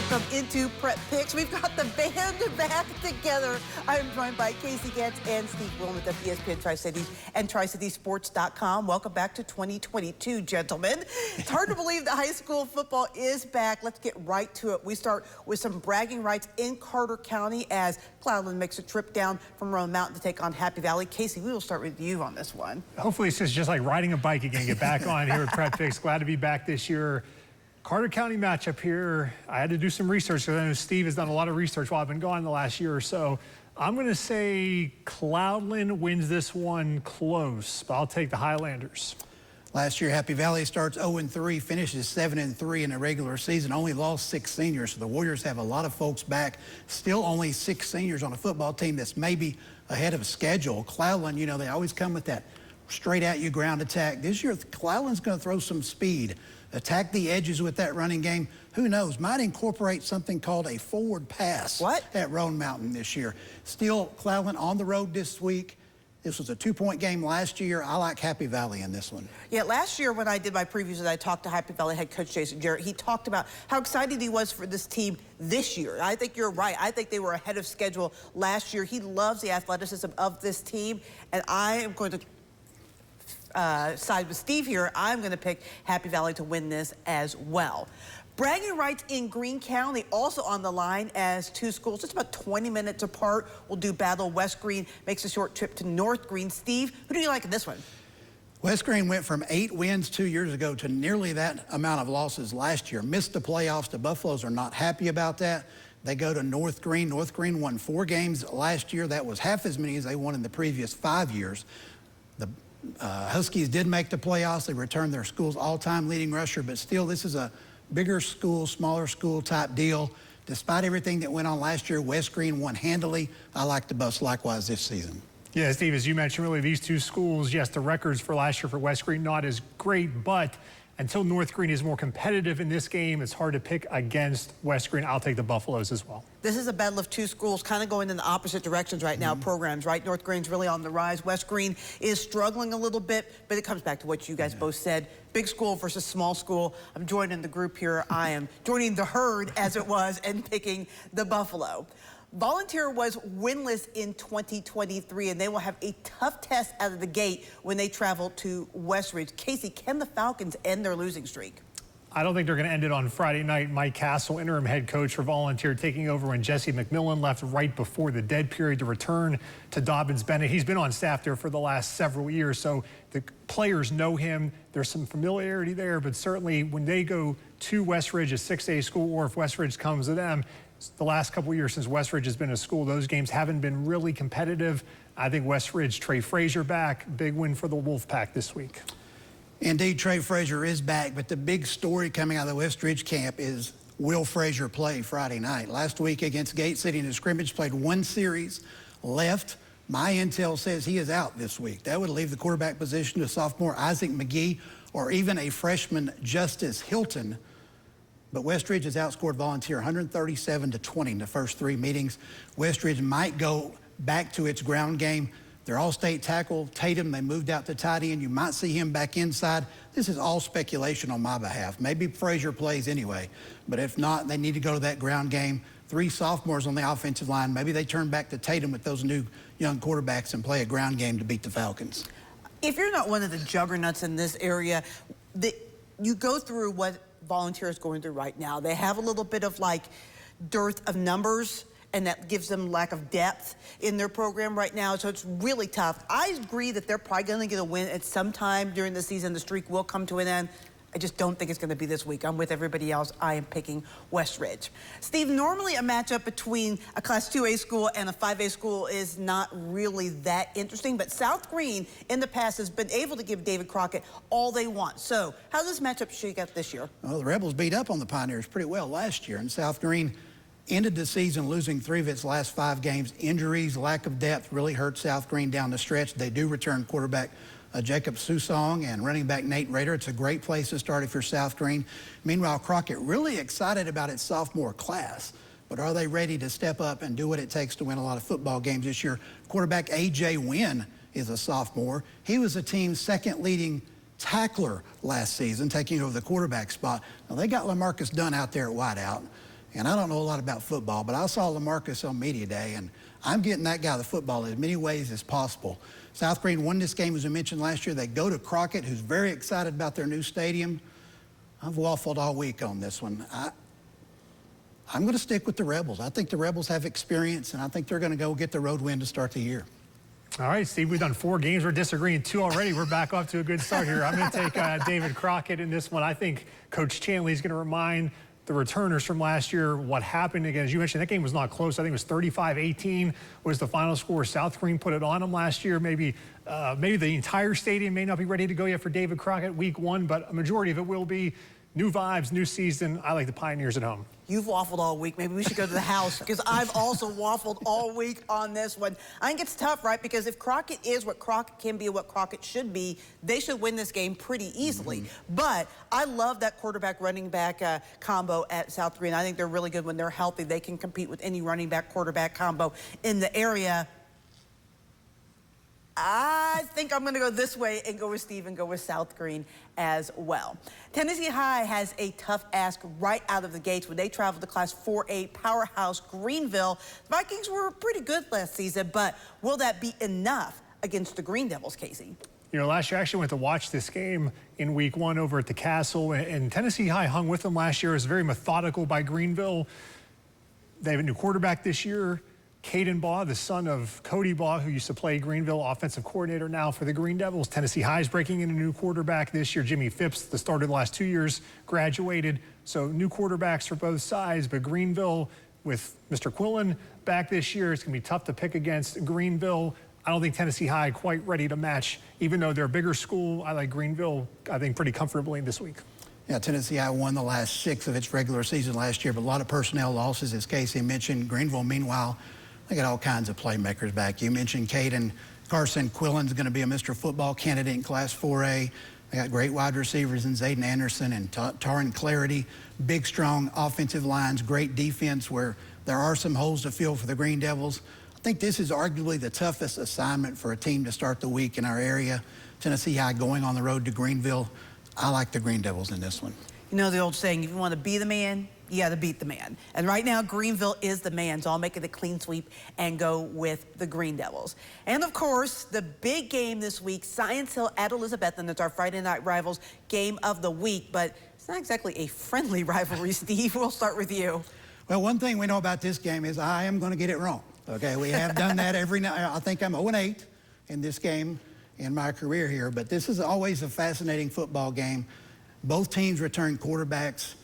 Welcome into Prep Picks. We've got the band back together. I'm joined by Casey Gantz and Steve Wilmoth of ESPN Tri-Cities and TriCitiesSports.com. Welcome back to 2022, gentlemen. It's hard to believe that high school football is back. Let's get right to it. We start with some bragging rights in Carter County as Cloudland makes a trip down from Roan Mountain to take on Happy Valley. Casey, we will start with you on this one. Hopefully it's just like riding a bike again. Get back on here at Prep Picks. Glad to be back this year. Carter County matchup here. I had to do some research because I know Steve has done a lot of research while I've been gone the last year or so. I'm going to say Cloudland wins this one close, but I'll take the Highlanders. Last year, Happy Valley starts 0-3, finishes 7-3 in the regular season, only lost 6 seniors. So the Warriors have a lot of folks back. Still only 6 seniors on a football team that's maybe ahead of schedule. Cloudland, you know, they always come with that straight at you ground attack. This year, Cloudland's going to throw some speed. Attack the edges with that running game. Who knows? Might incorporate something called a forward pass at Roan Mountain this year. Still, Cloudland on the road this week. This was a 2-point game last year. I like Happy Valley in this one. Yeah, last year when I did my previews and I talked to Happy Valley head coach Jason Jarrett, he talked about how excited he was for this team this year. I think you're right. I think they were ahead of schedule last year. He loves the athleticism of this team, and I am going to side with Steve here. I'm going to pick Happy Valley to win this as well. Bragging rights in Greene County also on the line as two schools just about 20 minutes apart will do battle. West Greene makes a short trip to North Greene. Steve, who do you like in this one? West Greene went from 8 wins 2 years ago to nearly that amount of losses last year. Missed the playoffs. The Buffaloes are not happy about that. They go to North Greene. North Greene won 4 games last year. That was half as many as they won in the previous 5 years. The Huskies did make the playoffs. They returned their school's all-time leading rusher, but still this is a bigger school, smaller school type deal. Despite everything that went on last year, West Greene won handily. I like the Buffs likewise this season. Yeah, Steve, as you mentioned, really these two schools, yes, the records for last year for West Greene not as great, but until North Greene is more competitive in this game, it's hard to pick against West Greene. I'll take the Buffaloes as well. This is a battle of two schools kind of going in the opposite directions right now, programs, right? North Greene's really on the rise. West Greene is struggling a little bit, but it comes back to what you guys both said. Big school versus small school. I'm joining the group here. I am joining the herd, as it was, and picking the Buffalo. Volunteer was winless in 2023, and they will have a tough test out of the gate when they travel to Westridge. Casey, can the Falcons end their losing streak? I don't think they're going to end it on Friday night. Mike Castle, interim head coach for Volunteer, taking over when Jesse McMillan left right before the dead period to return to Dobbins Bennett. He's been on staff there for the last several years, so the players know him. There's some familiarity there, but certainly when they go to Westridge, a 6A school, or if Westridge comes to them, the last couple of years since Westridge has been a school, those games haven't been really competitive. I think Westridge, Trey Frazier back, big win for the Wolfpack this week. Indeed, Trey Frazier is back, but the big story coming out of the Westridge camp is will Frazier play Friday night? Last week against Gate City in the scrimmage, played 1 series, left. My intel says he is out this week. That would leave the quarterback position to sophomore Isaac McGee or even a freshman Justice Hilton. But Westridge has outscored Volunteer 137-20 in the first 3 meetings. Westridge might go back to its ground game. Their all-state tackle, Tatum, they moved out to tight end. You might see him back inside. This is all speculation on my behalf. Maybe Frazier plays anyway, but if not, they need to go to that ground game. 3 sophomores on the offensive line. Maybe they turn back to Tatum with those new young quarterbacks and play a ground game to beat the Falcons. If you're not one of the juggernauts in this area, you go through what Volunteer is going through right now. They have a little bit of like dearth of numbers, and that gives them lack of depth in their program right now, so it's really tough. I agree that they're probably going to get a win at some time during the season. The streak will come to an end. I just don't think it's going to be this week. I'm with everybody else. I am picking Westridge. Steve, normally a matchup between a Class 2A school and a 5A school is not really that interesting, but South Greene in the past has been able to give David Crockett all they want. So how does this matchup shake out this year? Well, the Rebels beat up on the Pioneers pretty well last year, and South Greene ended the season losing 3 of its last 5 games. Injuries, lack of depth really hurt South Greene down the stretch. They do return quarterback Jacob Susong and running back Nate Rader. It's a great place to start if you're South Greene. Meanwhile, Crockett really excited about its sophomore class, but are they ready to step up and do what it takes to win a lot of football games this year? Quarterback A.J. Wynn is a sophomore. He was the team's 2nd leading tackler last season, taking over the quarterback spot. Now, they got LaMarcus Dunn out there at wideout, and I don't know a lot about football, but I saw LaMarcus on media day, and I'm getting that guy the football in as many ways as possible. South Green won this game, as we mentioned last year. They go to Crockett, who's very excited about their new stadium. I've waffled all week on this one. I'm going to stick with the Rebels. I think the Rebels have experience, and I think they're going to go get the road win to start the year. All right, Steve, we've done 4 games. We're disagreeing 2 already. We're back off to a good start here. I'm going to take David Crockett in this one. I think Coach Chanley is going to remind the returners from last year what happened again. As you mentioned, that game was not close. I think it was 35-18 was the final score. South Green put it on them last year. Maybe the entire stadium may not be ready to go yet for David Crockett week 1, but a majority of it will be. New vibes, new season. I like the Pioneers at home. You've waffled all week. Maybe we should go to the house, because I've also waffled all week on this one. I think it's tough, right? Because if Crockett is what Crockett can be, what Crockett should be, they should win this game pretty easily. But I love that quarterback running back combo at South Green. I think they're really good when they're healthy. They can compete with any running back quarterback combo in the area. I think I'm going to go this way and go with Steve and go with South Green as well. Tennessee High has a tough ask right out of the gates when they travel to Class 4A powerhouse Greenville. The Vikings were pretty good last season, but will that be enough against the Green Devils, Casey? You know, last year I actually went to watch this game in week 1 over at the Castle, and Tennessee High hung with them last year. It was very methodical by Greenville. They have a new quarterback this year. Caden Baugh, the son of Cody Baugh, who used to play Greenville, offensive coordinator now for the Green Devils. Tennessee High is breaking in a new quarterback this year. Jimmy Phipps, the starter of the last 2 years, graduated. So new quarterbacks for both sides, but Greenville with Mr. Quillen back this year, it's going to be tough to pick against Greenville. I don't think Tennessee High quite ready to match, even though they're a bigger school. I like Greenville, I think, pretty comfortably this week. Yeah, Tennessee High won the last 6 of its regular season last year, but a lot of personnel losses, as Casey mentioned. Greenville, meanwhile, they got all kinds of playmakers back. You mentioned Caden Carson Quillen's going to be a Mr. Football candidate in Class 4A. They got great wide receivers in Zayden Anderson and Taron Clarity. Big, strong offensive lines, great defense where there are some holes to fill for the Green Devils. I think this is arguably the toughest assignment for a team to start the week in our area. Tennessee High going on the road to Greenville. I like the Green Devils in this one. You know the old saying, if you want to be the man, you got to beat the man. And right now, Greenville is the man, so I'll make it a clean sweep and go with the Green Devils. And of course, the big game this week, Science Hill at Elizabethton. It's our Friday Night Rivals game of the week, but it's not exactly a friendly rivalry. Steve, we'll start with you. Well, one thing we know about this game is I am going to get it wrong. Okay, we have done that every night. I think I'm 0-8 in this game in my career here, but this is always a fascinating football game. Both teams return quarterbacks.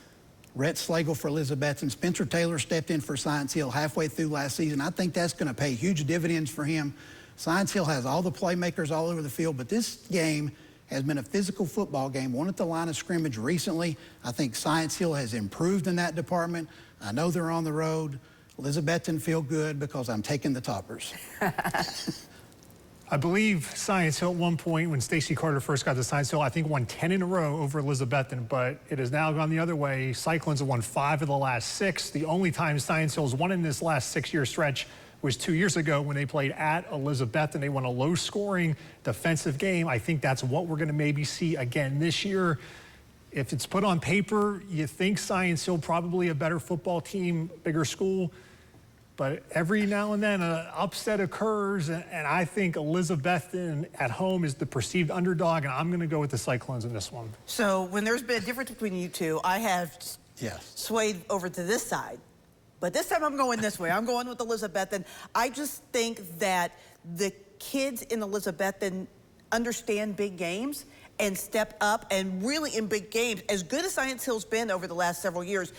Rhett Slagle for Elizabethton. Spencer Taylor stepped in for Science Hill halfway through last season. I think that's going to pay huge dividends for him. Science Hill has all the playmakers all over the field, but this game has been a physical football game, one at the line of scrimmage recently. I think Science Hill has improved in that department. I know they're on the road. Elizabethton feel good because I'm taking the Toppers. I believe Science Hill at one point, when Stacey Carter first got to Science Hill, I think won 10 in a row over Elizabethton, but it has now gone the other way. Cyclones have won 5 of the last 6. The only time Science Hill's won in this last 6-year stretch was 2 years ago when they played at Elizabethton. They won a low-scoring defensive game. I think that's what we're going to maybe see again this year. If it's put on paper, you think Science Hill probably a better football team, bigger school. But every now and then an upset occurs, and I think Elizabethton at home is the perceived underdog, and I'm going to go with the Cyclones in this one. So when there's been a difference between you two, I have swayed over to this side. But this time I'm going this way. I'm going with Elizabethton. I just think that the kids in Elizabethton understand big games and step up, and really in big games, as good as Science Hill's been over the last several years,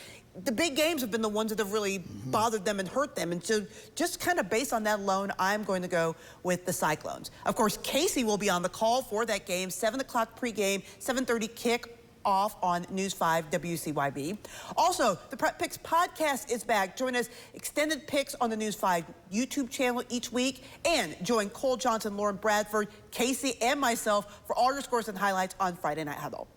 the big games have been the ones that have really bothered them and hurt them. And so just kind of based on that alone, I'm going to go with the Cyclones. Of course, Casey will be on the call for that game, 7 o'clock pregame, 7:30 kick off on News 5 WCYB. Also, the Prep Picks podcast is back. Join us extended picks on the News 5 YouTube channel each week, and join Cole Johnson, Lauren Bradford, Casey, and myself for all your scores and highlights on Friday Night Huddle.